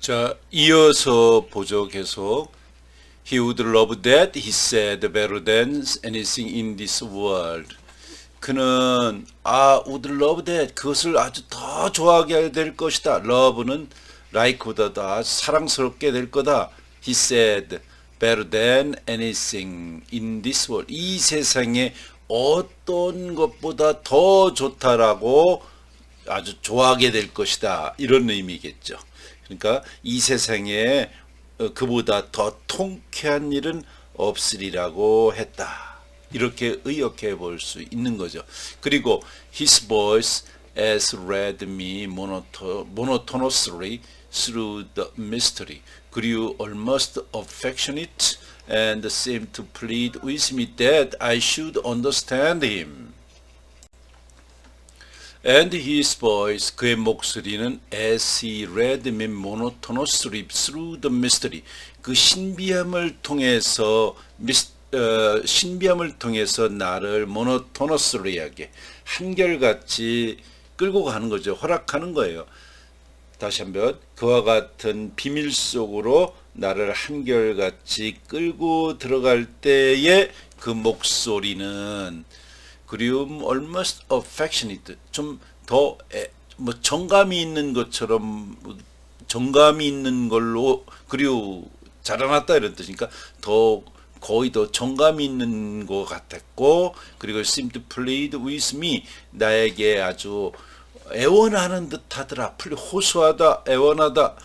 자, 이어서 보죠. 계속. He would love that, he said, better than anything in this world. 그는 would love that, 그것을 아주 더 좋아하게 될 것이다. love는 like보다 아주 사랑스럽게 될 거다. He said, better than anything in this world. 이 세상에 어떤 것보다 더 좋다라고 아주 좋아하게 될 것이다. 이런 의미겠죠. 그러니까 이 세상에 그보다 더 통쾌한 일은 없으리라고 했다. 이렇게 의역해 볼 수 있는 거죠. 그리고 his voice as read me monotonously through the mystery. 그리고 almost affectionate and seemed to plead with me that I should understand him. And his voice, 그의 목소리는 as he read me monotonously through the mystery. 그 신비함을 통해서 나를 monotonously하게 한결같이 끌고 가는 거죠. 허락하는 거예요. 다시 한번 그와 같은 비밀 속으로 나를 한결같이 끌고 들어갈 때의 그 목소리는 그리고 almost affectionate, 좀 더 정감이 있는 것처럼 정감이 있는 걸로 그리고 자라났다 이런 뜻이니까 더 거의 더 정감이 있는 것 같았고 그리고 seemed to plead with me, 나에게 아주 애원하는 듯하더라. 호소하다, 애원하다.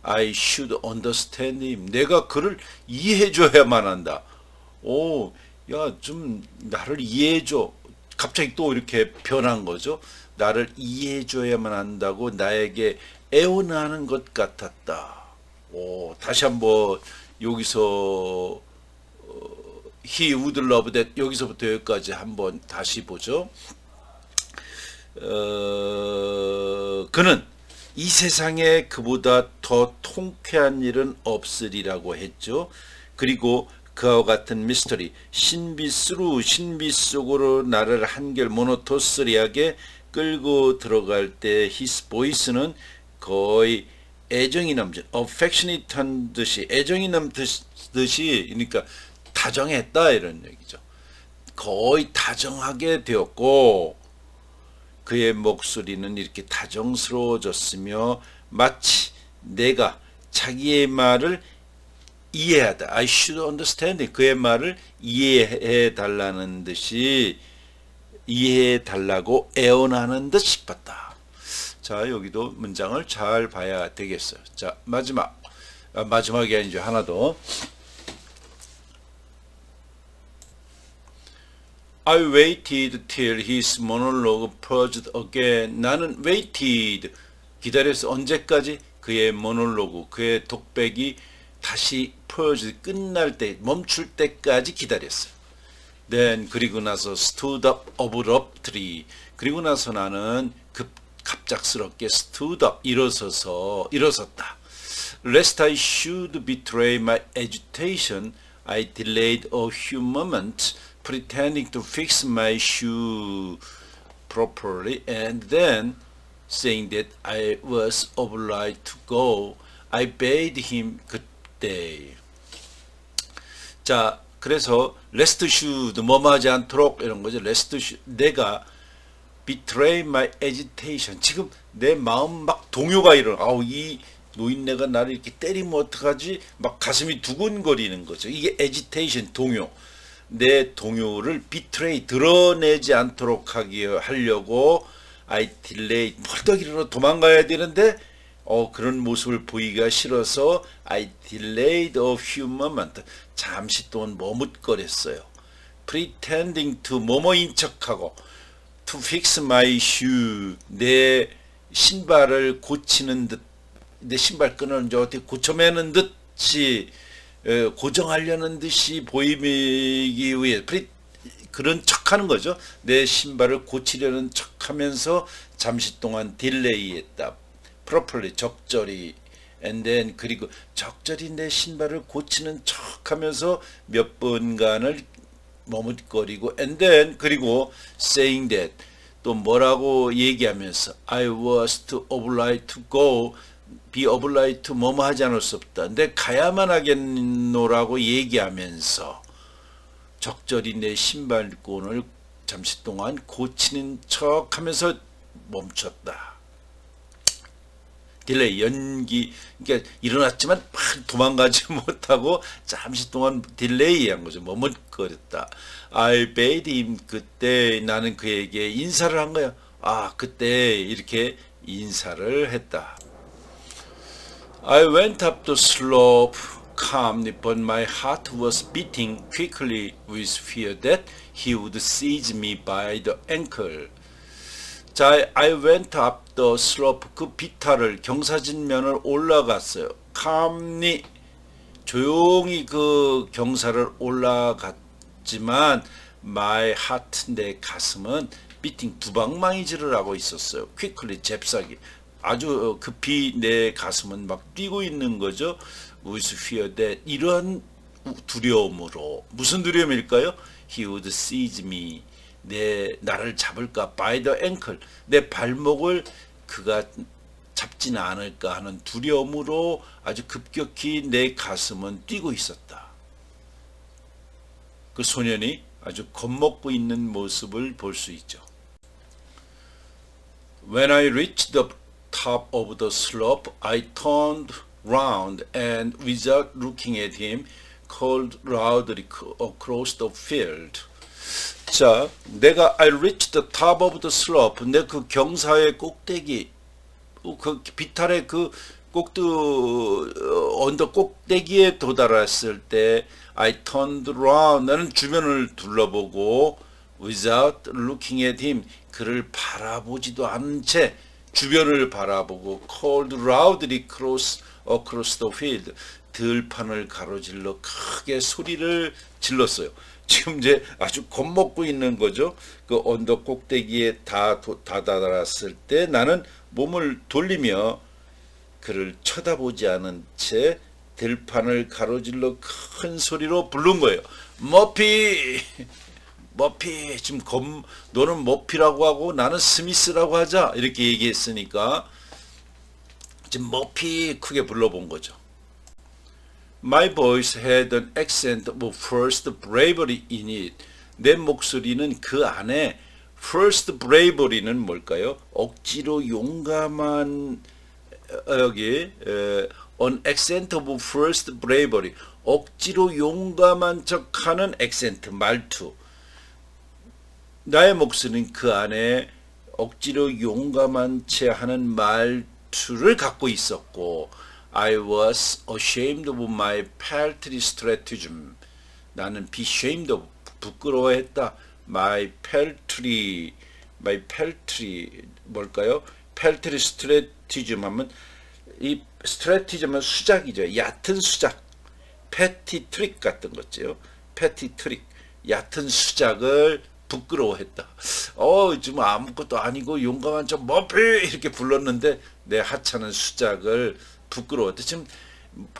I should understand him. 내가 그를 이해해줘야만 한다. 야, 좀 나를 이해해줘. 갑자기 또 이렇게 변한 거죠. 나를 이해해줘야만 한다고 나에게 애원하는 것 같았다. 다시 한번 여기서 he would love that, 여기서부터 여기까지 한번 다시 보죠. 그는 이 세상에 그보다 더 통쾌한 일은 없으리라고 했죠. 그리고 그와 같은 미스터리, 신비 속으로 나를 한결 모노토스리하게 끌고 들어갈 때 his voice는 거의 애정이 넘쳐, affectionate한 듯이, 애정이 넘듯이, 그러니까 다정했다 이런 얘기죠. 거의 다정하게 되었고 그의 목소리는 이렇게 다정스러워졌으며 마치 내가 자기의 말을 이해하다. I should understand it. 그의 말을 이해해 달라는 듯이 이해해 달라고 애원하는 듯 싶었다. 자, 여기도 문장을 잘 봐야 되겠어요. 자, 마지막이 아니죠. 하나 더. I waited till his monologue purged again. 나는 waited, 기다렸어. 언제까지? 그의 모놀로그, 그의 독백이 다시 purge, 끝날 때, 멈출 때까지 기다렸어요. Then, 그리고 나서 stood up abruptly. 그리고 나서 나는 갑작스럽게 stood up, 일어섰다. Lest I should betray my agitation, I delayed a few moments, pretending to fix my shoe properly, and then, saying that I was obliged to go, I bade him good day. 자, 그래서 rest should, 뭐하지 않도록 이런 거죠. rest should, 내가 betray my agitation, 지금 내 마음 막 동요가 일어나. 이 노인네가 나를 이렇게 때리면 어떡하지? 막 가슴이 두근거리는 거죠. 이게 agitation, 동요. 내 동요를 betray, 드러내지 않도록 하려고 I delayed, 벌떡 도망가야 되는데 그런 모습을 보이기가 싫어서 I delayed a few moments, 잠시 동안 머뭇거렸어요. pretending to, 뭐뭐인 척하고, to fix my shoe, 내 신발을 고치는 듯, 내 신발끈을 이제 어떻게 고쳐매는 듯이, 고정하려는 듯이 보이기 위해 그런 척하는 거죠. 내 신발을 고치려는 척하면서 잠시 동안 딜레이했다. properly, 적절히, and then, 그리고 적절히 내 신발을 고치는 척하면서 몇 분간을 머뭇거리고, and then, 그리고 saying that, 또 뭐라고 얘기하면서 I was too obliged to go, be obliged to 뭐뭐 하지 않을 수 없다. 내 가야만 하겠노라고 얘기하면서 적절히 내 신발끈을 잠시 동안 고치는 척 하면서 멈췄다. 딜레이, 연기, 그러니까 일어났지만 도망가지 못하고 잠시 동안 딜레이한 거죠. 머뭇거렸다. I bade him, 그때 나는 그에게 인사를 한 거야. 아, 그때 이렇게 인사를 했다. I went up the slope calmly, but my heart was beating quickly with fear that he would seize me by the ankle. 자, I went up the slope, 그 비탈을 경사진면을 올라갔어요. calmly, 조용히 그 경사를 올라갔지만 my heart, 내 가슴은 beating, 두방망이질을 하고 있었어요. quickly, 잽싸게. 아주 급히 내 가슴은 막 뛰고 있는 거죠. with fear that, 이런 두려움으로. 무슨 두려움일까요? He would seize me, 나를 잡을까, by the ankle, 내 발목을 그가 잡지는 않을까 하는 두려움으로 아주 급격히 내 가슴은 뛰고 있었다. 그 소년이 아주 겁먹고 있는 모습을 볼 수 있죠. When I reached the top of the slope, I turned round and without looking at him, called loudly across the field. 자, 내가 I reached the top of the slope, 내 그 경사의 꼭대기, 그 비탈의 그 언덕 꼭대기에 도달했을 때 I turned around, 나는 주변을 둘러보고 without looking at him, 그를 바라보지도 않은 채 주변을 바라보고 called loudly across the field, 들판을 가로질러 크게 소리를 질렀어요. 지금 이제 아주 겁먹고 있는 거죠. 그 언덕 꼭대기에 다다랐을 때 나는 몸을 돌리며 그를 쳐다보지 않은 채 들판을 가로질러 큰 소리로 부른 거예요. 머피, 머피, 지금 너는 머피라고 하고 나는 스미스라고 하자, 이렇게 얘기했으니까 지금 머피 크게 불러본 거죠. My voice had an accent of first bravery in it. 내 목소리는 그 안에 first bravery는 뭘까요? 억지로 용감한, 여기 an accent of first bravery, 억지로 용감한 척하는 accent, 말투. 나의 목소리는 그 안에 억지로 용감한 채 하는 말투를 갖고 있었고, I was ashamed of my paltry stratagem. 나는 be ashamed of, 부끄러워했다. my paltry 뭘까요? paltry stratagem 하면 이 stratagem 은 수작이죠. 얕은 수작. petty trick 같은 거죠. petty trick. 얕은 수작을 부끄러워했다. 지금 아무것도 아니고 용감한 척 머피 이렇게 불렀는데 내 하찮은 수작을 부끄러웠다. 지금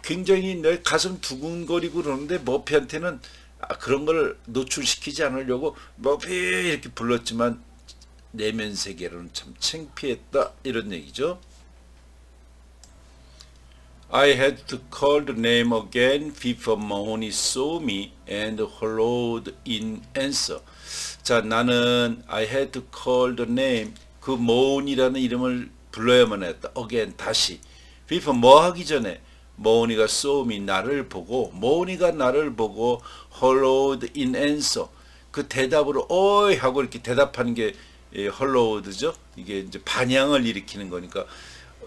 굉장히 내 가슴 두근거리고 그러는데 머피한테는 그런 걸 노출시키지 않으려고 머피 이렇게 불렀지만 내면 세계로는 참 창피했다, 이런 얘기죠. I had to call the name again before Mahoney saw me and hollowed in answer. 자, 나는 I had to call the name, 그 모은이라는 이름을 불러야만 했다. again, 다시. before, 뭐 하기 전에, 모은이가 saw me, 나를 보고, 모은이가 나를 보고 hollowed in answer, 그 대답으로 어이 하고 이렇게 대답하는 게 hollowed죠. 이게 이제 반향을 일으키는 거니까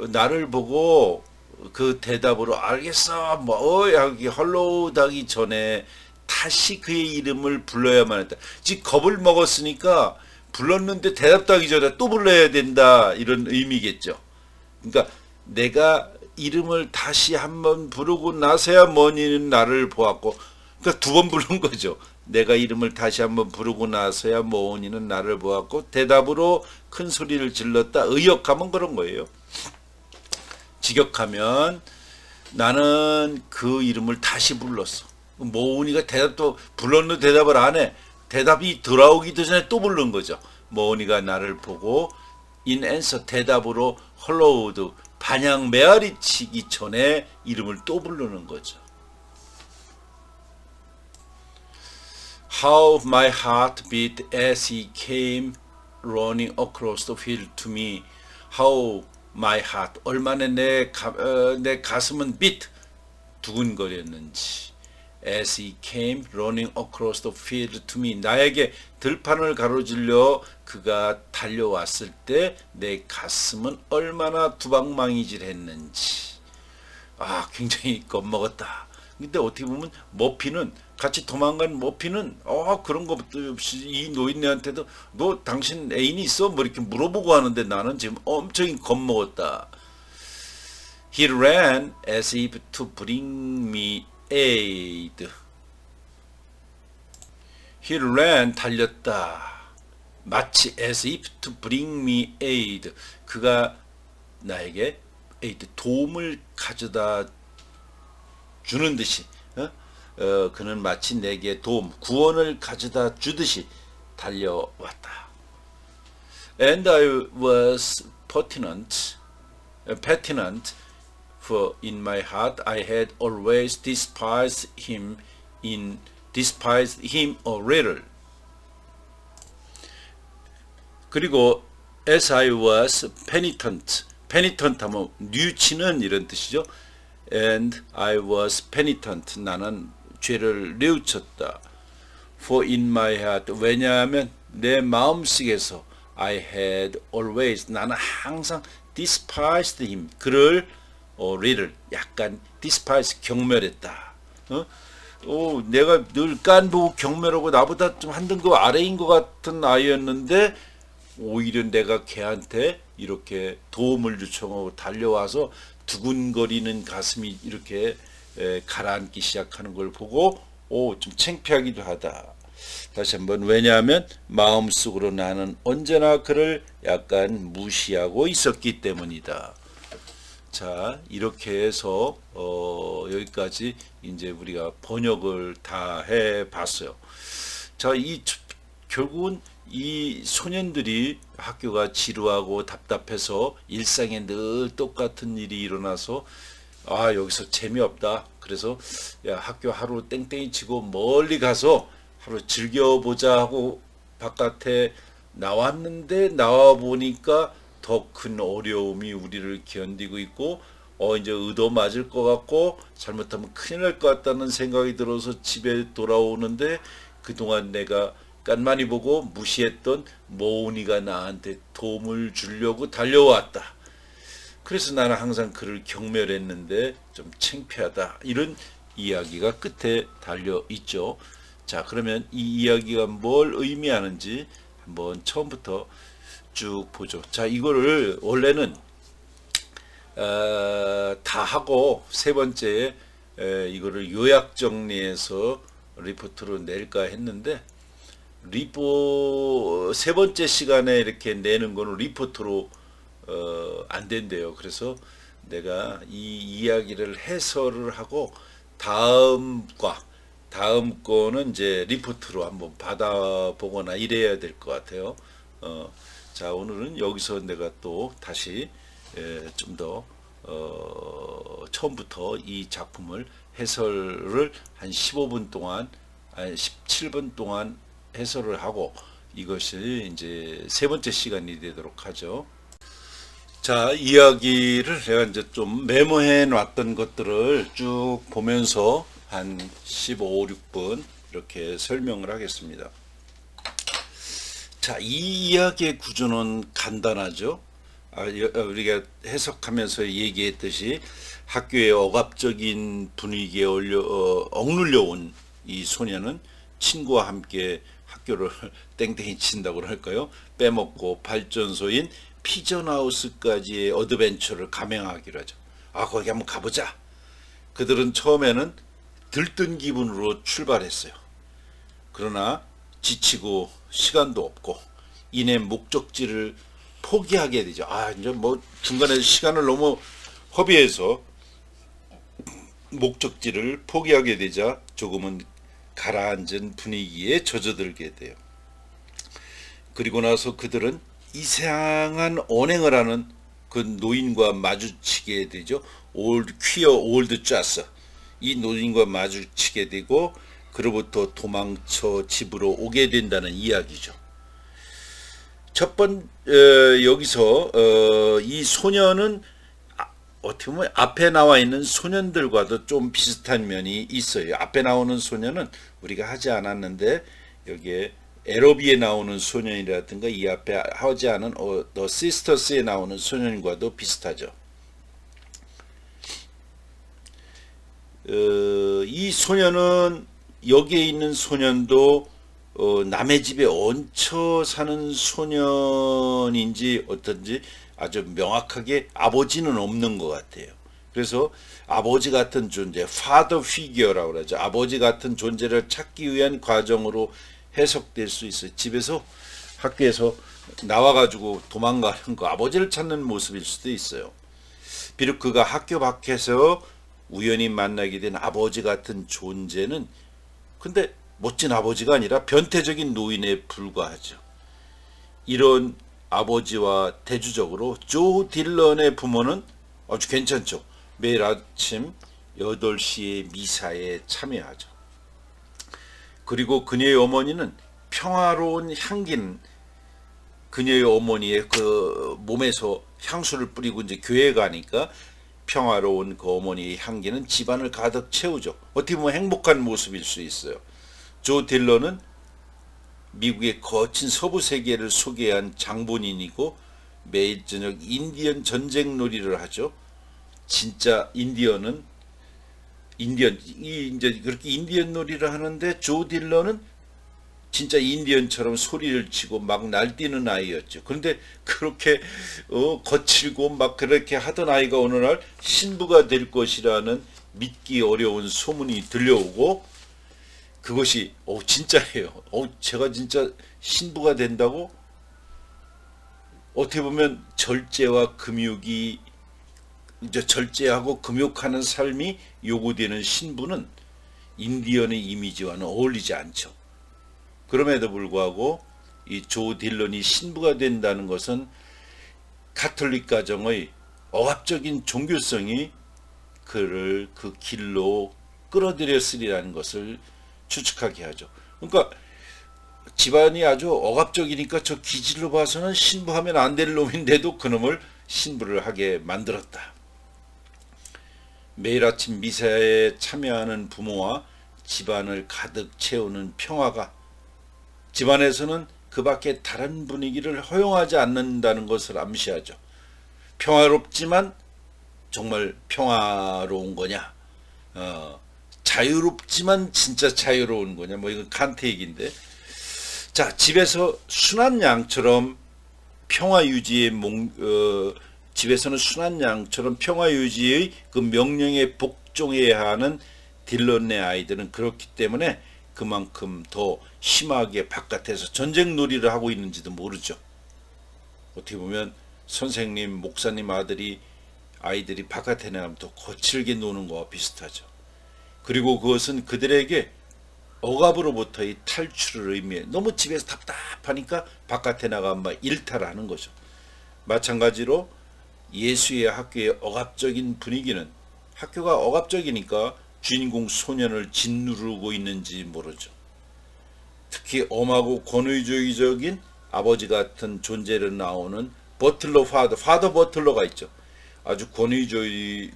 나를 보고 그 대답으로 알겠어 뭐 어이 하기 hollowed 하기 전에 다시 그의 이름을 불러야만 했다. 즉 겁을 먹었으니까 불렀는데 대답도 하기 전에 또 불러야 된다, 이런 의미겠죠. 그러니까 내가 이름을 다시 한번 부르고 나서야 모니는 나를 보았고, 그러니까 두 번 부른 거죠. 내가 이름을 다시 한번 부르고 나서야 모니는 나를 보았고 대답으로 큰 소리를 질렀다. 의역하면 그런 거예요. 직역하면 나는 그 이름을 다시 불렀어. 모은이가 대답도 불렀는데 대답을 안 해. 대답이 돌아오기도 전에 또 부른 거죠. 모은이가 나를 보고 in answer, 대답으로 hollowed, 반향 메아리 치기 전에 이름을 또 부르는 거죠. How my heart beat as he came running across the field to me. How my heart, 얼마나 내 가슴은 beat, 두근거렸는지. As he came running across the field to me. 나에게 들판을 가로질러 그가 달려왔을 때 내 가슴은 얼마나 두방망이질했는지. 아, 굉장히 겁먹었다. 근데 어떻게 보면 머피는, 같이 도망간 머피는 그런 것도 없이 이 노인네한테도 너 당신 애인이 있어? 뭐 이렇게 물어보고 하는데 나는 지금 엄청 겁먹었다. He ran as if to bring me aid. He ran, 달렸다. 마치 as if to bring me aid. 그가 나에게 aid, 도움을 가져다 주는 듯이, 그는 마치 내게 도움, 구원을 가져다 주듯이 달려왔다. And I was pertinent, for in my heart I had always despised him a little. 그리고 as I was penitent 하면 뉘우치는 이런 뜻이죠. And I was penitent. 나는 죄를 뉘우쳤다. For in my heart. 왜냐하면 내 마음속에서 I had always. 나는 항상 despised him. 그를 little. 약간 despise. 경멸했다. 내가 늘 깐보고 경멸하고 나보다 좀 한 등급 아래인 것 같은 아이였는데 오히려 내가 걔한테 이렇게 도움을 요청하고 달려와서 두근거리는 가슴이 이렇게 가라앉기 시작하는 걸 보고 좀 창피하기도 하다. 다시 한번, 왜냐하면 마음속으로 나는 언제나 그를 약간 무시하고 있었기 때문이다. 자, 이렇게 해서 여기까지 이제 우리가 번역을 다 해 봤어요. 자, 결국은 이 소년들이 학교가 지루하고 답답해서 일상에 늘 똑같은 일이 일어나서 여기서 재미없다. 그래서 야, 학교 하루 땡땡이 치고 멀리 가서 하루 즐겨보자 하고 바깥에 나왔는데 나와 보니까 더 큰 어려움이 우리를 견디고 있고 이제 의도 맞을 것 같고 잘못하면 큰일 날 것 같다는 생각이 들어서 집에 돌아오는데 그동안 내가 깐만히 보고 무시했던 모은이가 나한테 도움을 주려고 달려왔다. 그래서 나는 항상 그를 경멸했는데 좀 창피하다. 이런 이야기가 끝에 달려 있죠. 자, 그러면 이 이야기가 뭘 의미하는지 한번 처음부터 쭉 보죠. 자, 이거를 원래는 다 하고 세 번째에 이거를 요약 정리해서 리포트로 낼까 했는데 세 번째 시간에 이렇게 내는 거는 리포트로 안 된대요. 그래서 내가 이 이야기를 해설을 하고 다음 거는 이제 리포트로 한번 받아보거나 이래야 될 것 같아요. 자, 오늘은 여기서 내가 또 다시 좀 더 처음부터 이 작품을 해설을 한 15분 동안, 17분 동안 해설을 하고 이것이 이제 세 번째 시간이 되도록 하죠. 자, 이야기를 내가 이제 좀 메모해 놨던 것들을 쭉 보면서 한 15, 16분 이렇게 설명을 하겠습니다. 자, 이 이야기의 구조는 간단하죠. 우리가 해석하면서 얘기했듯이 학교의 억압적인 분위기에 억눌려 온 이 소녀는 친구와 함께 학교를 땡땡이 친다고 할까요? 빼먹고 발전소인 피전하우스까지의 어드벤처를 감행하기로 하죠. 거기 한번 가보자. 그들은 처음에는 들뜬 기분으로 출발했어요. 그러나 지치고 시간도 없고 이내 목적지를 포기하게 되죠. 이제 뭐 중간에 시간을 너무 허비해서 목적지를 포기하게 되자 조금은 가라앉은 분위기에 젖어들게 돼요. 그리고 나서 그들은 이상한 언행을 하는 그 노인과 마주치게 되죠. 퀴어 올드 짜스. 이 노인과 마주치게 되고 그로부터 도망쳐 집으로 오게 된다는 이야기죠. 여기서 이 소년은 어떻게 보면 앞에 나와 있는 소년들과도 좀 비슷한 면이 있어요. 앞에 나오는 소년은 우리가 하지 않았는데 여기에 에러비에 나오는 소년이라든가 이 앞에 하지 않은 The Sisters에 나오는 소년과도 비슷하죠. 이 소년은 여기에 있는 소년도 남의 집에 얹혀 사는 소년인지 어떤지 아주 명확하게 아버지는 없는 것 같아요. 그래서 아버지 같은 존재, father figure라고 그러죠. 아버지 같은 존재를 찾기 위한 과정으로 해석될 수 있어요. 집에서 학교에서 나와가지고 도망가는 거 아버지를 찾는 모습일 수도 있어요. 비록 그가 학교 밖에서 우연히 만나게 된 아버지 같은 존재는 근데 멋진 아버지가 아니라 변태적인 노인에 불과하죠. 이런 아버지와 대조적으로 조 딜런의 부모는 아주 괜찮죠. 매일 아침 8시에 미사에 참여하죠. 그리고 그녀의 어머니는 평화로운 향기는 그녀의 어머니의 그 몸에서 향수를 뿌리고 이제 교회 가니까 평화로운 그 어머니의 향기는 집안을 가득 채우죠. 어떻게 보면 행복한 모습일 수 있어요. 조 딜런은 미국의 거친 서부 세계를 소개한 장본인이고 매일 저녁 인디언 전쟁 놀이를 하죠. 진짜 인디언이 이제 그렇게 인디언 놀이를 하는데 조 딜런은 진짜 인디언처럼 소리를 치고 막 날뛰는 아이였죠. 그런데 그렇게 거칠고 막 그렇게 하던 아이가 어느 날 신부가 될 것이라는 믿기 어려운 소문이 들려오고 그것이 진짜예요. 제가 진짜 신부가 된다고? 어떻게 보면 절제와 금욕이 이제 절제하고 금욕하는 삶이 요구되는 신부는 인디언의 이미지와는 어울리지 않죠. 그럼에도 불구하고 이 조 딜런이 신부가 된다는 것은 가톨릭 가정의 억압적인 종교성이 그를 그 길로 끌어들였으리라는 것을 추측하게 하죠. 그러니까 집안이 아주 억압적이니까 저 기질로 봐서는 신부하면 안 될 놈인데도 그놈을 신부를 하게 만들었다. 매일 아침 미사에 참여하는 부모와 집안을 가득 채우는 평화가 집안에서는 그 밖에 다른 분위기를 허용하지 않는다는 것을 암시하죠. 평화롭지만 정말 평화로운 거냐? 자유롭지만 진짜 자유로운 거냐? 뭐 이건 칸트 얘기인데. 자, 집에서 순한 양처럼 평화 유지의 집에서는 순한 양처럼 평화 유지의 그 명령에 복종해야 하는 딜런의 아이들은 그렇기 때문에 그만큼 더 심하게 바깥에서 전쟁 놀이를 하고 있는지도 모르죠. 어떻게 보면 선생님, 목사님 아이들이 바깥에 나가면 더 거칠게 노는 것과 비슷하죠. 그리고 그것은 그들에게 억압으로부터의 탈출을 의미해. 너무 집에서 답답하니까 바깥에 나가면 막 일탈하는 거죠. 마찬가지로 예수의 학교의 억압적인 분위기는 학교가 억압적이니까 주인공 소년을 짓누르고 있는지 모르죠. 특히 엄하고 권위주의적인 아버지 같은 존재로 나오는 버틀러 파더 버틀러가 있죠. 아주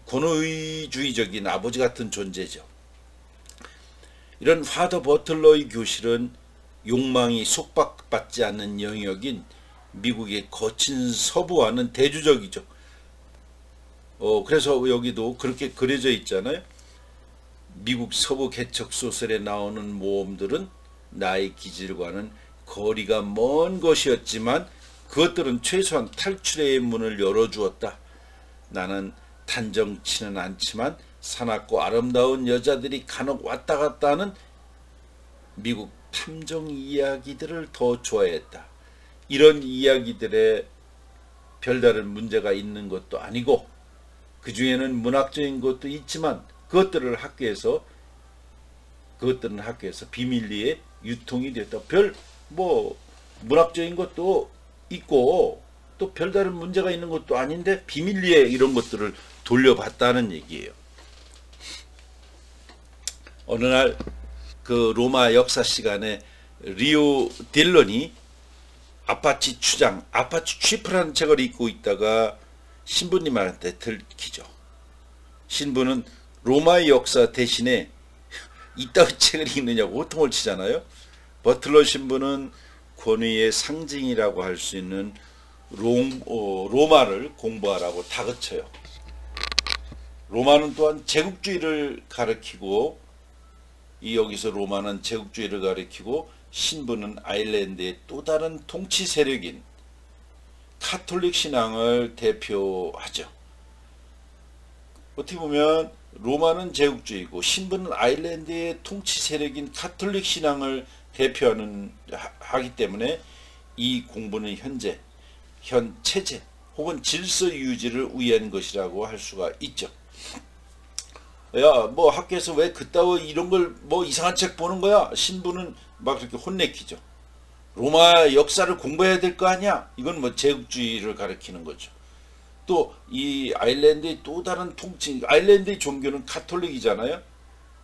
권위주의적인 아버지 같은 존재죠. 이런 파더 버틀러의 교실은 욕망이 속박받지 않는 영역인 미국의 거친 서부와는 대조적이죠. 그래서 여기도 그렇게 그려져 있잖아요. 미국 서부 개척 소설에 나오는 모험들은 나의 기질과는 거리가 먼 것이었지만 그것들은 최소한 탈출의 문을 열어주었다. 나는 단정치는 않지만 사납고 아름다운 여자들이 간혹 왔다 갔다 하는 미국 탐정 이야기들을 더 좋아했다. 이런 이야기들에 별다른 문제가 있는 것도 아니고 그 중에는 문학적인 것도 있지만 그것들은 학교에서 비밀리에 유통이 됐다. 문학적인 것도 있고 또 별다른 문제가 있는 것도 아닌데 비밀리에 이런 것들을 돌려봤다는 얘기예요. 어느 날 그 로마 역사 시간에 리오 딜런이 아파치 추장, 아파치 취프라는 책을 읽고 있다가 신부님한테 들키죠. 신부는 로마의 역사 대신에 이따위 책을 읽느냐고 호통을 치잖아요. 버틀러 신부는 권위의 상징이라고 할 수 있는 로마를 공부하라고 다그쳐요. 로마는 또한 제국주의를 가리키고 여기서 로마는 제국주의를 가리키고 신부는 아일랜드의 또 다른 통치 세력인 카톨릭 신앙을 대표하죠. 어떻게 보면 로마는 제국주의고 신부는 아일랜드의 통치 세력인 카톨릭 신앙을 하기 때문에 이 공부는 현 체제 혹은 질서 유지를 위한 것이라고 할 수가 있죠. 야, 뭐 학교에서 왜 그따위 이런 걸 뭐 이상한 책 보는 거야? 신부는 막 그렇게 혼내키죠. 로마 역사를 공부해야 될 거 아니야? 이건 뭐 제국주의를 가리키는 거죠. 또 이 아일랜드의 또 다른 통치, 아일랜드의 종교는 카톨릭이잖아요.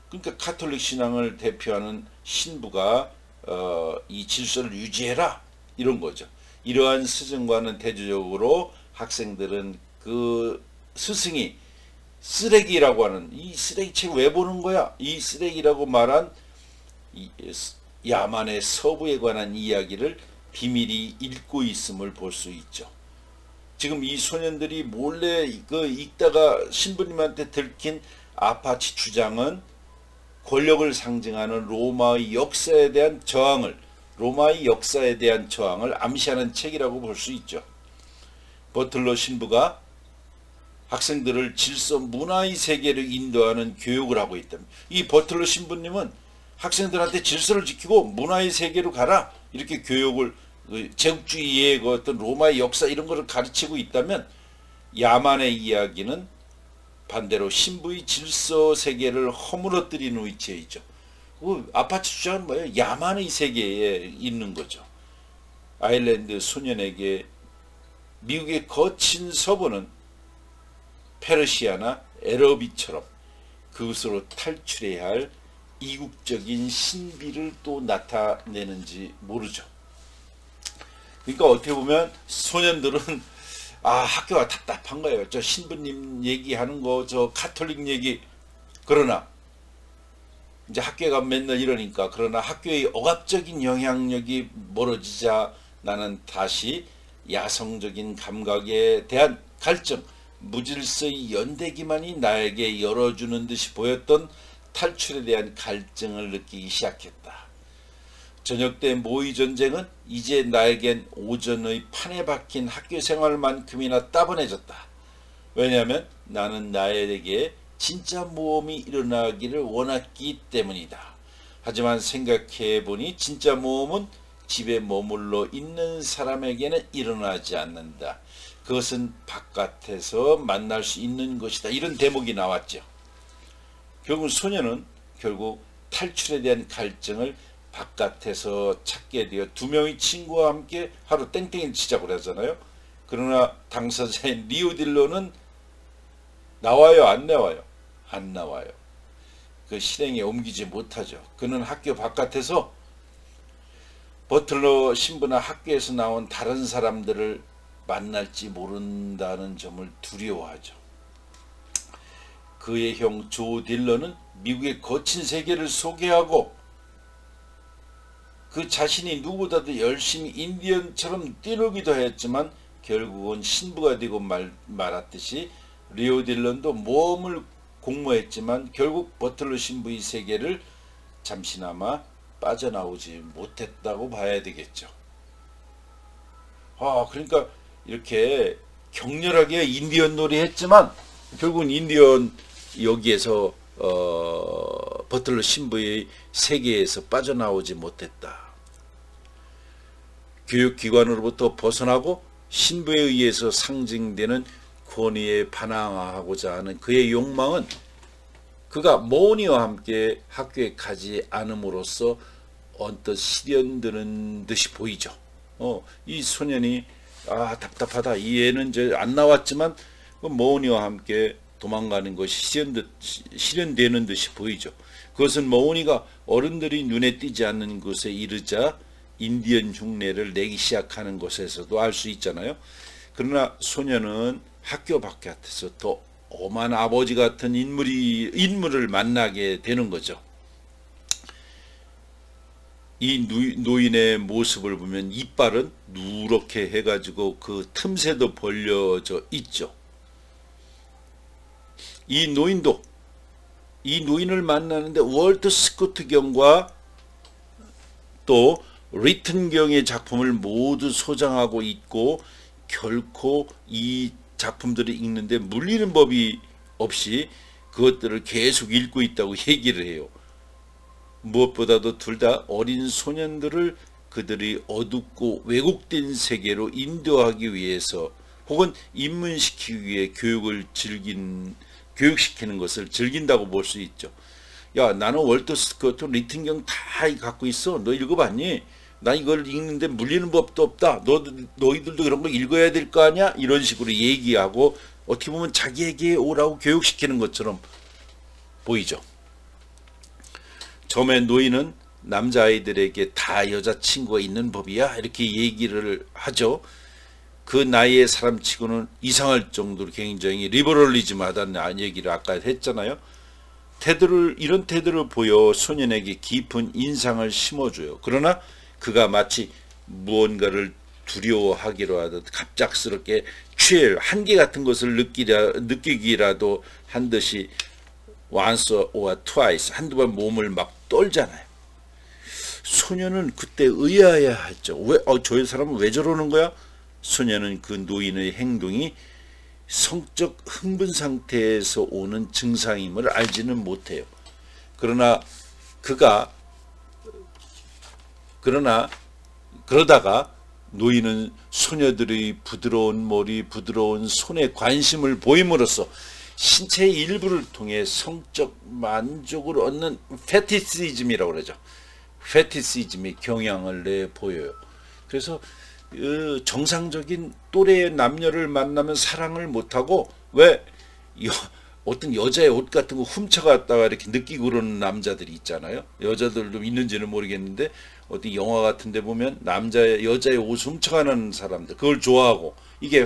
그러니까 카톨릭 신앙을 대표하는 신부가 이 질서를 유지해라 이런 거죠. 이러한 스승과는 대조적으로 학생들은 그 스승이 쓰레기라고 하는 이 쓰레기 책 왜 보는 거야? 이 쓰레기라고 말한 야만의 서부에 관한 이야기를 비밀히 읽고 있음을 볼 수 있죠. 지금 이 소년들이 몰래 읽다가 신부님한테 들킨 아파치 주장은 권력을 상징하는 로마의 역사에 대한 저항을 암시하는 책이라고 볼 수 있죠. 버틀러 신부가 학생들을 질서 문화의 세계를 인도하는 교육을 하고 있다. 이 버틀러 신부님은 학생들한테 질서를 지키고 문화의 세계로 가라 이렇게 교육을 제국주의의 어떤 로마의 역사 이런 것을 가르치고 있다면 야만의 이야기는 반대로 신부의 질서 세계를 허물어뜨리는 위치에 있죠. 아파치 주장은 뭐예요? 야만의 세계에 있는 거죠. 아일랜드 소년에게 미국의 거친 서부는 페르시아나 에러비처럼 그것으로 탈출해야 할 이국적인 신비를 또 나타내는지 모르죠. 그러니까 어떻게 보면 소년들은 학교가 답답한 거예요. 저 신부님 얘기하는 거, 저 카톨릭 얘기. 그러나 이제 학교에 가면 맨날 이러니까 그러나 학교의 억압적인 영향력이 멀어지자 나는 다시 야성적인 감각에 대한 갈증, 무질서의 연대기만이 나에게 열어주는 듯이 보였던 탈출에 대한 갈증을 느끼기 시작했다. 저녁 때 모의 전쟁은 이제 나에겐 오전의 판에 박힌 학교 생활만큼이나 따분해졌다. 왜냐하면 나는 나에게 진짜 모험이 일어나기를 원했기 때문이다. 하지만 생각해보니 진짜 모험은 집에 머물러 있는 사람에게는 일어나지 않는다. 그것은 바깥에서 만날 수 있는 것이다. 이런 대목이 나왔죠. 결국 소녀는 탈출에 대한 갈증을 바깥에서 찾게 되어 두 명의 친구와 함께 하루 땡땡이를 치자고 그러잖아요. 그러나 당사자인 리오 딜런은 나와요, 안 나와요? 안 나와요. 그 실행에 옮기지 못하죠. 그는 학교 바깥에서 버틀러 신부나 학교에서 나온 다른 사람들을 만날지 모른다는 점을 두려워하죠. 그의 형 조 딜런은 미국의 거친 세계를 소개하고 그 자신이 누구보다도 열심히 인디언처럼 뛰놀기도 했지만 결국은 신부가 되고 말았듯이 리오 딜런도 모험을 공모했지만 결국 버틀러 신부의 세계를 잠시나마 빠져나오지 못했다고 봐야 되겠죠. 그러니까 이렇게 격렬하게 인디언 놀이 했지만 결국은 인디언 여기에서 버틀러 신부의 세계에서 빠져나오지 못했다. 교육기관으로부터 벗어나고 신부에 의해서 상징되는 권위에 반항하고자 하는 그의 욕망은 그가 모니와 함께 학교에 가지 않음으로써 언뜻 실현되는 듯이 보이죠. 이 소년이 아 답답하다. 이 애는 이제 안 나왔지만 모은이와 함께 도망가는 것이 실현되는 듯이 보이죠. 그것은 모은이가 어른들이 눈에 띄지 않는 곳에 이르자 인디언 흉내를 내기 시작하는 것에서도 알 수 있잖아요. 그러나 소녀는 학교 바깥에서 더 엄한 아버지 같은 인물을 만나게 되는 거죠. 이 노인의 모습을 보면 이빨은 누렇게 해가지고 그 틈새도 벌려져 있죠. 이 노인을 만나는데 월트 스코트 경과 또 리튼 경의 작품을 모두 소장하고 있고 결코 이 작품들을 읽는데 물리는 법이 없이 그것들을 계속 읽고 있다고 얘기를 해요. 무엇보다도 둘 다 어린 소년들을 그들이 어둡고 왜곡된 세계로 인도하기 위해서 혹은 입문시키기 위해 교육시키는 것을 즐긴다고 볼 수 있죠. 야, 나는 월터 스코트 리튼경 다 갖고 있어. 너 읽어봤니? 나 이걸 읽는데 물리는 법도 없다. 너희들도 그런 거 읽어야 될 거 아니야? 이런 식으로 얘기하고 어떻게 보면 자기에게 오라고 교육시키는 것처럼 보이죠. 처음에 노인은 남자아이들에게 다 여자친구가 있는 법이야 이렇게 얘기를 하죠. 그 나이의 사람치고는 이상할 정도로 굉장히 리버럴리즘하다는 얘기를 아까 했잖아요. 이런 태도를 보여 소년에게 깊은 인상을 심어줘요. 그러나 그가 마치 무언가를 두려워하기로 하듯 갑작스럽게 취할 한계 같은 것을 느끼기라도 한 듯이 once or twice 한두 번 몸을 막 떨잖아요. 소녀는 그때 의아해했죠. 저 사람은 왜 저러는 거야? 소녀는 그 노인의 행동이 성적 흥분 상태에서 오는 증상임을 알지는 못해요. 그러다가 노인은 소녀들의 부드러운 머리, 부드러운 손에 관심을 보임으로써 신체의 일부를 통해 성적 만족을 얻는 페티시즘이라고 그러죠. 페티시즘의 경향을 내보여요. 그래서 정상적인 또래의 남녀를 만나면 사랑을 못하고 왜 어떤 여자의 옷 같은 거 훔쳐갔다가 이렇게 느끼고 그러는 남자들이 있잖아요. 여자들도 있는지는 모르겠는데 어디 영화 같은 데 보면 여자의 옷 훔쳐가는 사람들 그걸 좋아하고 이게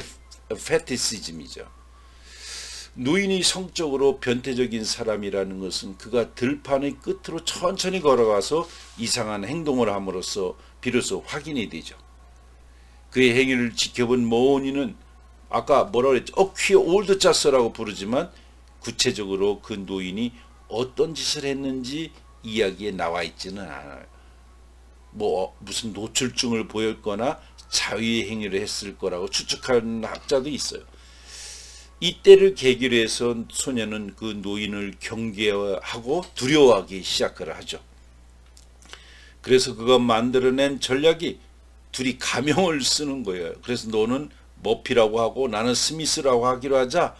페티시즘이죠. 노인이 성적으로 변태적인 사람이라는 것은 그가 들판의 끝으로 천천히 걸어가서 이상한 행동을 함으로써 비로소 확인이 되죠. 그의 행위를 지켜본 모은이는 아까 뭐라고 그랬죠? 퀴어 올드 짜스라고 부르지만 구체적으로 그 노인이 어떤 짓을 했는지 이야기에 나와 있지는 않아요. 무슨 노출증을 보였거나 자위의 행위를 했을 거라고 추측하는 학자도 있어요. 이때를 계기로 해서 소녀는 그 노인을 경계하고 두려워하기 시작을 하죠. 그래서 그가 만들어낸 전략이 둘이 가명을 쓰는 거예요. 그래서 너는 머피라고 하고 나는 스미스라고 하기로 하자.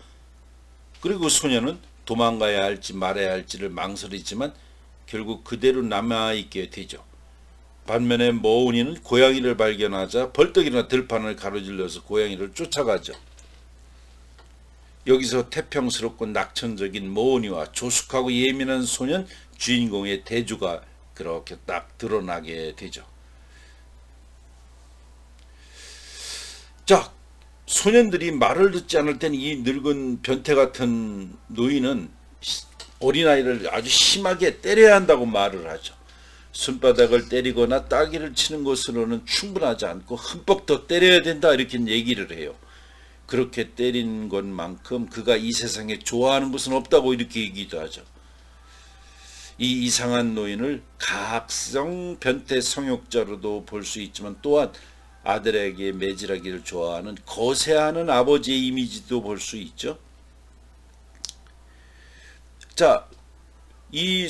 그리고 소녀는 도망가야 할지 말아야 할지를 망설이지만 결국 그대로 남아있게 되죠. 반면에 모은이는 고양이를 발견하자 벌떡 일어나 들판을 가로질러서 고양이를 쫓아가죠. 여기서 태평스럽고 낙천적인 모은이와 조숙하고 예민한 소년 주인공의 대조가 그렇게 딱 드러나게 되죠. 자, 소년들이 말을 듣지 않을 땐 이 늙은 변태 같은 노인은 어린아이를 아주 심하게 때려야 한다고 말을 하죠. 손바닥을 때리거나 따귀를 치는 것으로는 충분하지 않고 흠뻑 더 때려야 된다 이렇게 얘기를 해요. 그렇게 때린 것만큼 그가 이 세상에 좋아하는 것은 없다고 이렇게 얘기도 하죠. 이 이상한 노인을 가학성 변태 성욕자로도 볼 수 있지만 또한 아들에게 매질하기를 좋아하는 거세하는 아버지의 이미지도 볼 수 있죠. 자, 이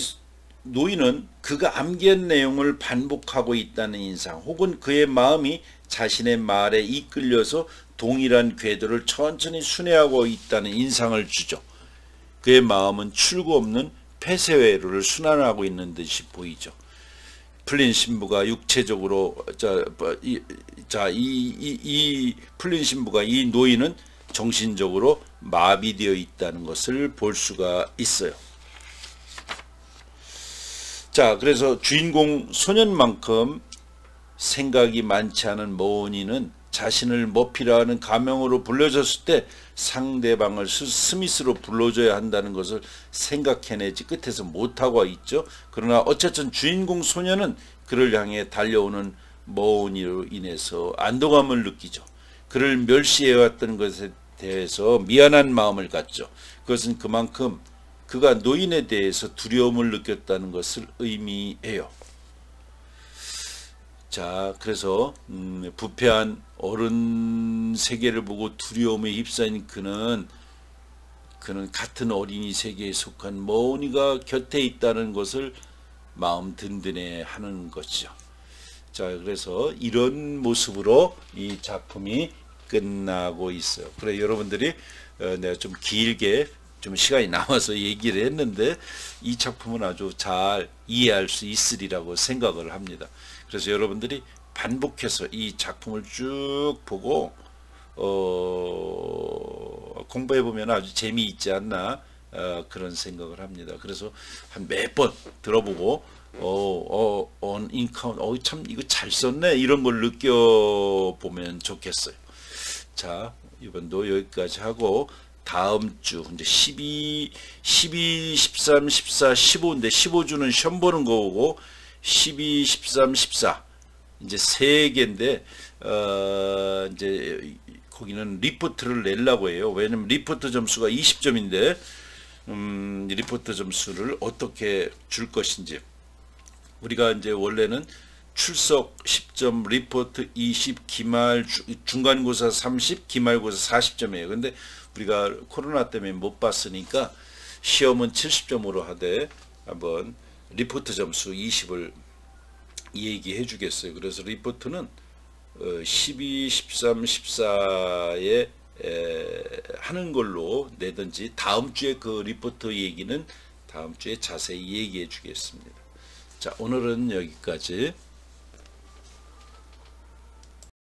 노인은 그가 암기한 내용을 반복하고 있다는 인상 혹은 그의 마음이 자신의 말에 이끌려서 동일한 궤도를 천천히 순회하고 있다는 인상을 주죠. 그의 마음은 출구 없는 폐쇄회로를 순환하고 있는 듯이 보이죠. 풀린 신부가 육체적으로 이 풀린 신부가 이 노인은 정신적으로 마비되어 있다는 것을 볼 수가 있어요. 자, 그래서 주인공 소년만큼 생각이 많지 않은 모은이는 자신을 머피라 하는 가명으로 불러줬을 때 상대방을 스미스로 불러줘야 한다는 것을 생각해내지 끝에서 못하고 있죠. 그러나 어쨌든 주인공 소년은 그를 향해 달려오는 모은이로 인해서 안도감을 느끼죠. 그를 멸시해왔던 것에 대해서 미안한 마음을 갖죠. 그것은 그만큼 그가 노인에 대해서 두려움을 느꼈다는 것을 의미해요. 자, 그래서 부패한 어른 세계를 보고 두려움에 휩싸인 그는 같은 어린이 세계에 속한 모은이가 곁에 있다는 것을 마음 든든해 하는 것이죠. 자, 그래서 이런 모습으로 이 작품이 끝나고 있어요. 그래, 여러분들이 내가 좀 길게 좀 시간이 남아서 얘기를 했는데 이 작품은 아주 잘 이해할 수 있으리라고 생각을 합니다. 그래서 여러분들이 반복해서 이 작품을 쭉 보고 공부해 보면 아주 재미있지 않나 그런 생각을 합니다. 그래서 한 몇 번 들어보고 on encounter 참 이거 잘 썼네 이런 걸 느껴보면 좋겠어요. 자, 이번도 여기까지 하고 다음 주 이제 12, 13, 14, 15인데 15주는 시험 보는 거고 12, 13, 14 이제 3개인데 이제 거기는 리포트를 내려고 해요. 왜냐면 리포트 점수가 20점인데 리포트 점수를 어떻게 줄 것인지 우리가 이제 원래는 출석 10점, 리포트 20, 기말 중간고사 30, 기말고사 40점이에요. 근데 우리가 코로나 때문에 못 봤으니까 시험은 70점으로 하되 한번 리포트 점수 20을 얘기해 주겠어요. 그래서 리포트는 12, 13, 14에 하는 걸로 내든지 다음 주에 그 리포트 얘기는 다음 주에 자세히 얘기해 주겠습니다. 자, 오늘은 여기까지.